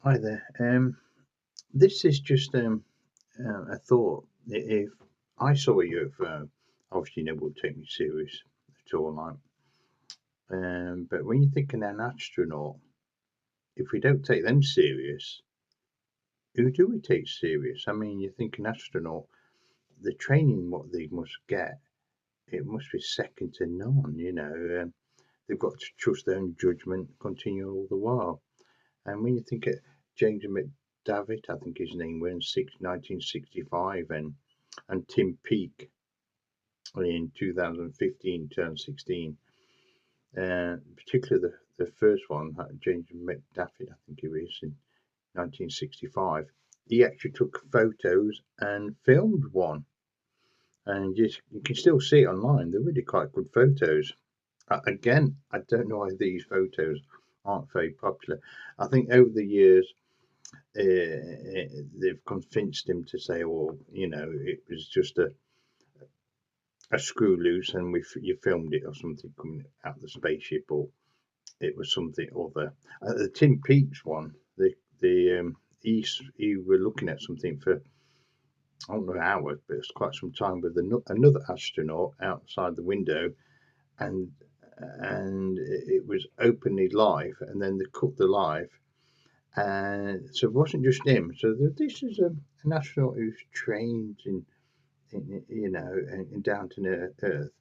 Hi there. This is just a thought. If I saw a UFO, obviously no one would take me serious at all. Like, but when you're thinking an astronaut, if we don't take them serious, who do we take serious? I mean, you think an astronaut, the training what they must get, it must be second to none. They've got to trust their own judgment, continue all the while. And when you think of James McDavitt, I think his name was in 1965, and Tim Peake in 2015, 2016, particularly the first one, James McDavitt, I think he was in 1965. He actually took photos and filmed one, and you can still see it online. They're really quite good photos. Again, I don't know why these photos aren't very popular. I think over the years, they've convinced him to say, well, it was just a screw loose and you filmed it or something coming out of the spaceship, or it was something other. The Tim Peaks one, he were looking at something for I don't know hours, but it's quite some time with another astronaut outside the window, and it was openly live, and then they cut the live. And so it wasn't just him. So this is an astronaut who's trained in down to Earth,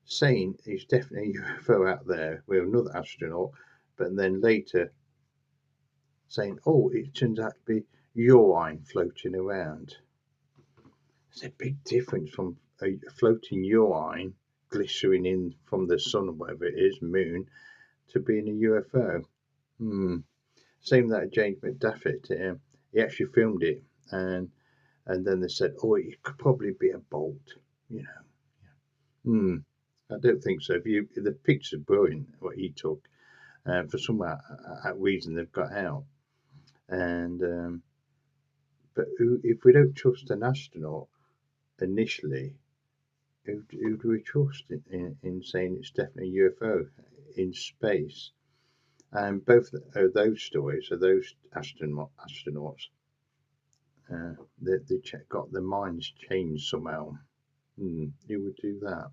saying he's definitely a UFO out there with another astronaut, but then later saying, "Oh, it turns out to be urine floating around." There's a big difference from a floating urine glycerine in from the sun or whatever it is, moon, to being a UFO. Hmm. Same that James McDaffit. He actually filmed it, and then they said, "Oh, it could probably be a bolt." You know. Hmm. I don't think so. The picture's brilliant what he took. For some reason they've got out, and but if we don't trust an astronaut initially, who do we trust in saying it's definitely a UFO in space? And both of those stories are those astronauts. They got their minds changed somehow. Who would do that?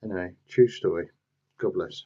Anyway, true story. God bless.